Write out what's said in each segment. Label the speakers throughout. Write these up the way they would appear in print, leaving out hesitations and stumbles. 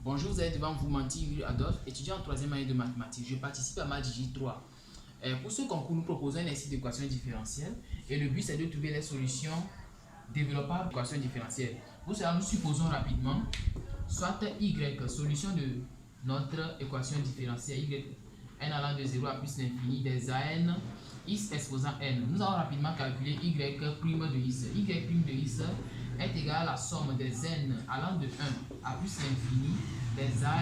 Speaker 1: Bonjour, vous êtes devant vous Manti Adolphe, étudiant en 3e année de mathématiques. Je participe à Maths 3. Pour ce concours, nous proposons un exercice d'équation différentielle et le but c'est de trouver les solutions développables d'équation différentielle. Pour cela, nous supposons rapidement soit y, solution de notre équation différentielle y n allant de 0 à plus l'infini des an x exposant n. Nous allons rapidement calculer y prime de x. Y prime de x est égal à la somme des n allant de 1 à plus l'infini des an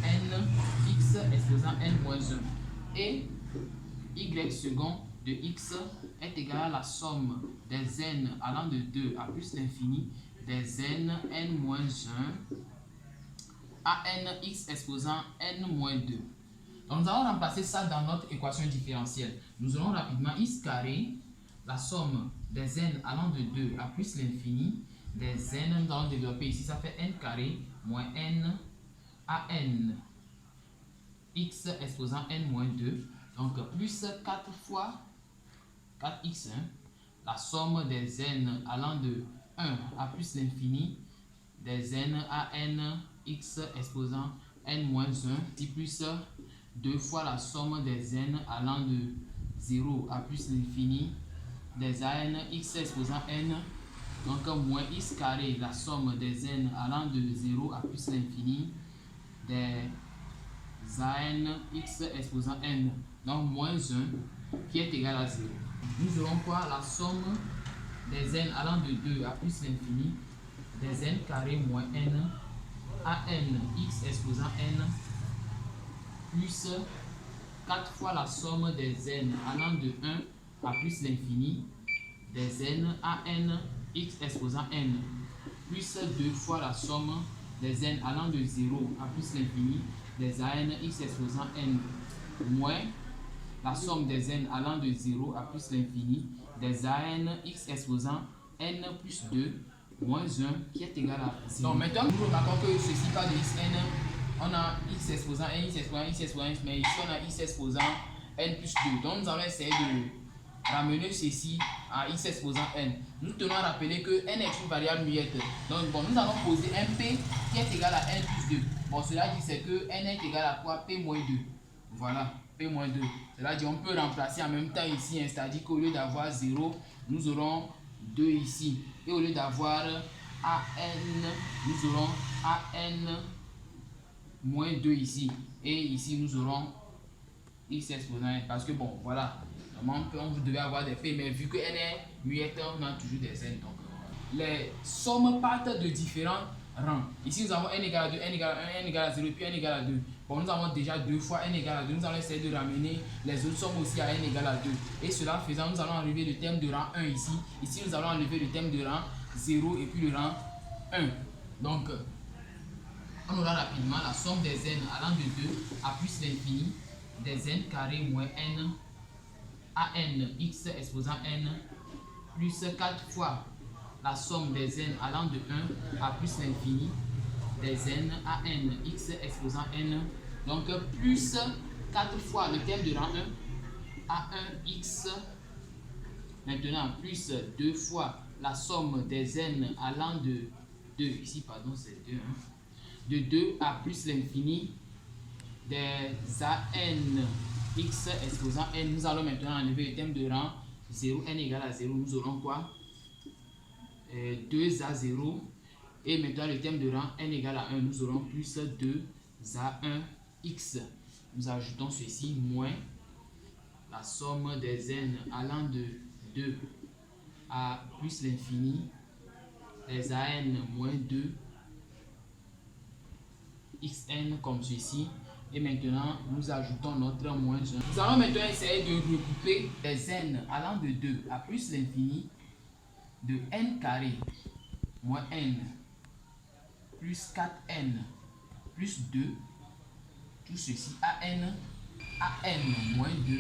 Speaker 1: n x exposant n moins 1 et y second de x est égal à la somme des n allant de 2 à plus l'infini des n moins 1 à n x exposant n moins 2. Donc nous allons remplacer ça dans notre équation différentielle. Nous aurons rapidement x carré, la somme des n allant de 2 à plus l'infini des n, nous allons développer ici, ça fait n carré moins n à n x exposant n moins 2. Donc plus 4 fois 4x, la somme des n allant de 1 à plus l'infini des n à n x exposant n moins 1, dit plus 2 fois la somme des n allant de 0 à plus l'infini des an x exposant n, donc moins x carré, la somme des n allant de 0 à plus l'infini des an x exposant n, donc moins 1 qui est égal à 0. Nous aurons quoi? La somme des n allant de 2 à plus l'infini des n carré moins n à n x exposant n plus 4 fois la somme des n allant de 1 à plus l'infini des n à n x exposant n plus 2 fois la somme des n allant de 0 à plus l'infini des an x exposant n moins la somme des n allant de 0 à plus l'infini des an x exposant n plus 2 moins 1 qui est égal à 0. Donc maintenant nous remarquons que ceci part de xn, on a x exposant n, x exposant n, x exposant n, mais ici on a x exposant n plus 2. Donc nous allons essayer de ramener ceci à x exposant n. Nous tenons à rappeler que n est une variable muette. Donc bon, nous allons poser un p qui est égal à n plus 2. Bon, cela dit c'est que n est égal à quoi? P moins 2. Voilà, p moins 2. Cela dit on peut remplacer en même temps ici, c'est-à-dire qu'au lieu d'avoir 0, nous aurons 2 ici. Et au lieu d'avoir an, nous aurons an moins 2 ici. Et ici, nous aurons x exposant n. Parce que bon, voilà. Normalement, on devait avoir des faits, mais vu que n est muette, on a toujours des n. Donc, les sommes partent de différents rangs. Ici, nous avons n égale à 2, n égale à 1, n égale à 0, puis n égale à 2. Bon, nous avons déjà 2 fois n égale à 2. Nous allons essayer de ramener les autres sommes aussi à n égale à 2. Et cela faisant, nous allons enlever le terme de rang 1 ici. Ici, nous allons enlever le terme de rang 0 et puis le rang 1. Donc, on aura rapidement la somme des n allant de 2 à plus l'infini des n carré moins n à n x exposant n plus 4 fois la somme des n allant de 1 à plus l'infini des n à n x exposant n. Donc plus 4 fois le terme de rang 1 à 1x. Maintenant plus 2 fois la somme des n allant de 2, ici pardon c'est 2, de 2 à plus l'infini des an x exposant n. Nous allons maintenant enlever le terme de rang 0, n égale à 0. Nous aurons quoi? 2 à 0. Et maintenant le terme de rang n égale à 1. Nous aurons plus 2 à 1 x. Nous ajoutons ceci moins la somme des n allant de 2 à plus l'infini des an moins 2 xn comme ceci. Et maintenant, nous ajoutons notre moins 1. Nous allons maintenant essayer de regrouper les n allant de 2 à plus l'infini de n carré moins n plus 4n plus 2, tout ceci à n moins 2.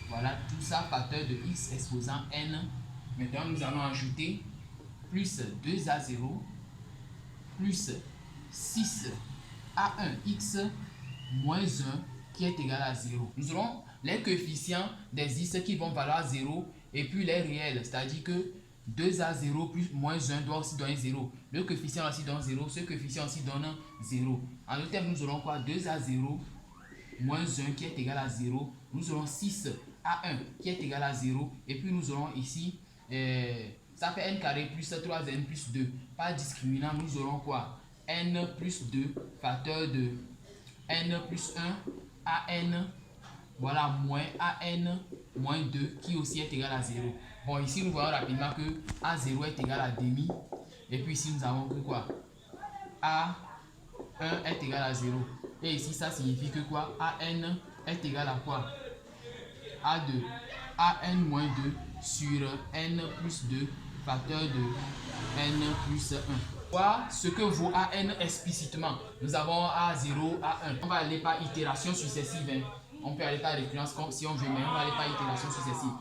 Speaker 1: Voilà, tout ça facteur de x exposant n. Maintenant, nous allons ajouter plus 2 à 0 plus 6 à 1x moins 1 qui est égal à 0. Nous aurons les coefficients des x qui vont valoir 0 et puis les réels, c'est-à-dire que 2a0 plus moins 1 doit aussi donner 0. Le coefficient aussi donne 0. Ce coefficient aussi donne 0. En d'autres termes, nous aurons quoi? 2a0 moins 1 qui est égal à 0. Nous aurons 6a1 qui est égal à 0. Et puis nous aurons ici, ça fait n carré plus 3n plus 2. Par discriminant, nous aurons quoi? N plus 2 facteur de n plus 1 an, voilà, moins an moins 2 qui aussi est égal à 0. Bon, ici nous voyons rapidement que a0 est égal à demi. Et puis ici nous avons que quoi? A1 est égal à 0. Et ici ça signifie que quoi? AN est égal à quoi? A2. AN moins 2 sur n plus 2 facteur de n plus 1. Voir ce que vaut AN explicitement. Nous avons A0, A1. On va aller par itération successive. Hein. On peut aller par récurrence si on veut, mais on va aller par itération successive.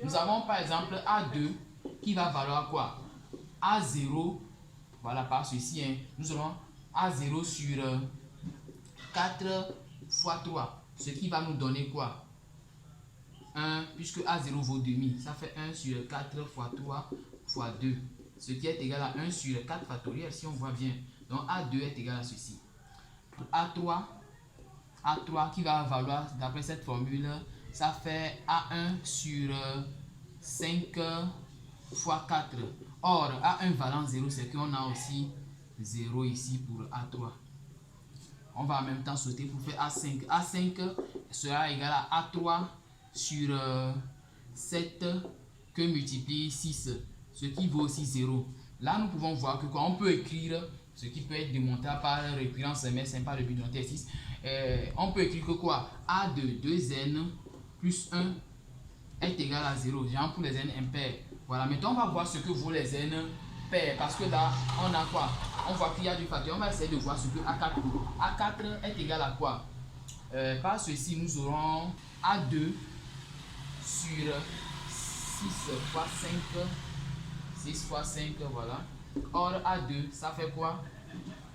Speaker 1: Nous avons par exemple A2 qui va valoir quoi? A0, voilà par ceci. Hein. Nous aurons A0 sur 4 fois 3. Ce qui va nous donner quoi? 1, puisque A0 vaut demi. Ça fait 1 sur 4 fois 3 fois 2. Ce qui est égal à 1 sur 4 factoriel, si on voit bien. Donc A2 est égal à ceci. A3 qui va valoir, d'après cette formule, ça fait A1 sur 5 fois 4. Or, A1 valant 0, c'est qu'on a aussi 0 ici pour A3. On va en même temps sauter pour faire A5. A5 sera égal à A3 sur 7 que multiplie 6. Ce qui vaut aussi 0. Là, nous pouvons voir que quoi, on peut écrire ce qui peut être démontré par récurrence, mais ce n'est pas le but de notre exercice. On peut écrire que quoi? A de 2n plus 1 est égal à 0. Genre pour les n impairs. Voilà, maintenant on va voir ce que vaut les n pairs. Parce que là, on a quoi? On voit qu'il y a du facteur. On va essayer de voir ce que A4 vaut. A4 est égal à quoi? Par ceci, nous aurons A2 sur 6 fois 5. 6 fois 5, voilà. Or, A2, ça fait quoi?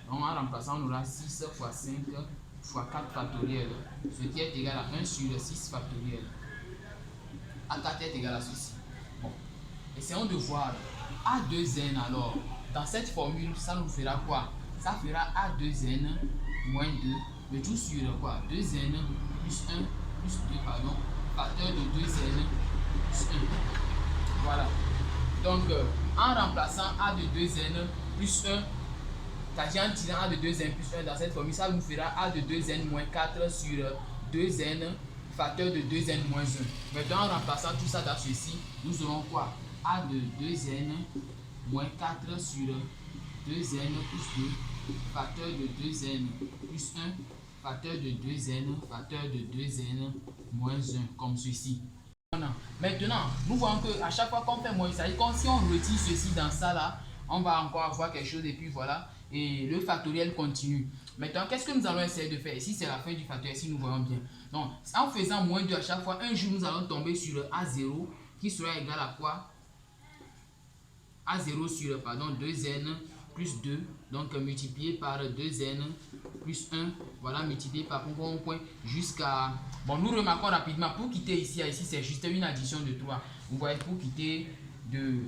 Speaker 1: En remplaçant, on aura 6 fois 5 fois 4 factoriel. Ce qui est égal à 1 sur 6 factoriel. A4 est égal à ceci. Bon. Essayons de voir A2n alors. Dans cette formule, ça nous fera quoi? Ça fera A2n moins 2. Le tout sur quoi? 2n plus 1 plus 2, pardon. Facteur de 2n plus 1. Voilà. Donc, en remplaçant A de 2n plus 1, c'est-à-dire en tirant A de 2n plus 1 dans cette formule, ça nous fera A de 2n moins 4 sur 2n facteur de 2n moins 1. Maintenant, en remplaçant tout ça dans ceci, nous aurons quoi? A de 2n moins 4 sur 2n plus 2 facteur de 2n plus 1 facteur de 2n facteur de 2n moins 1, comme ceci. Maintenant, nous voyons que à chaque fois qu'on fait moins, ça veut dire que si on retire ceci dans ça là, on va encore avoir quelque chose et puis voilà, et le factoriel continue. Maintenant, qu'est-ce que nous allons essayer de faire? Ici, c'est la fin du factoriel, si nous voyons bien. Donc, en faisant moins 2 à chaque fois, un jour, nous allons tomber sur le A0 qui sera égal à quoi? A0 sur, pardon, 2n plus 2, donc multiplié par 2n plus 1, voilà, multiplié par point jusqu'à... Bon, nous remarquons rapidement, pour quitter ici à ici, c'est juste une addition de 3. Vous voyez, pour quitter de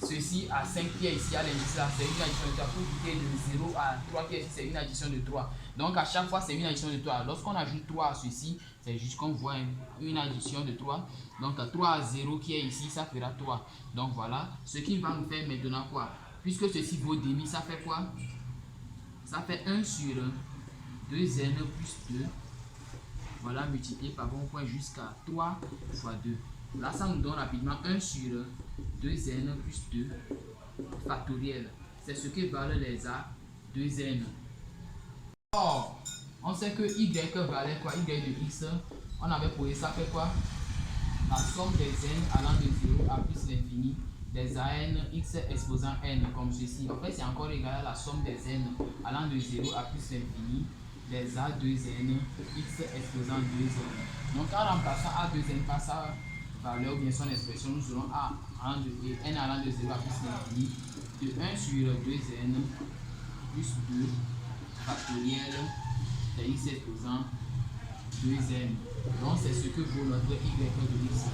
Speaker 1: ceci à 5 qui est ici à l'indice là, c'est une addition de 3. Pour quitter de 0 à 3 qui est ici, c'est une addition de 3. Donc, à chaque fois, c'est une addition de 3. Lorsqu'on ajoute 3 à ceci, c'est juste qu'on voit une addition de 3. Donc, 3 à 0 qui est ici, ça fera 3. Donc, voilà. Ce qui va nous faire maintenant quoi? Puisque ceci vaut demi, ça fait quoi? Ça fait 1 sur 2n plus 2. Voilà, multiplié par bon point jusqu'à 3 fois 2. Là, ça nous donne rapidement 1 sur 2n plus 2 factoriel. C'est ce que valent les a 2n. Or, on sait que y valait quoi? Y de x, on avait posé ça fait quoi? La somme des n allant de 0 à plus l'infini des an x exposant n comme ceci. En fait, c'est encore égal à la somme des n allant de 0 à plus l'infini des a2n x exposant 2n. Donc, en remplaçant a2n par sa valeur ou bien son expression, nous aurons a allant de, n allant de 0 à plus l'infini de 1 sur 2n plus 2 factoriel de x exposant 2n. Donc, c'est ce que vaut notre y de x.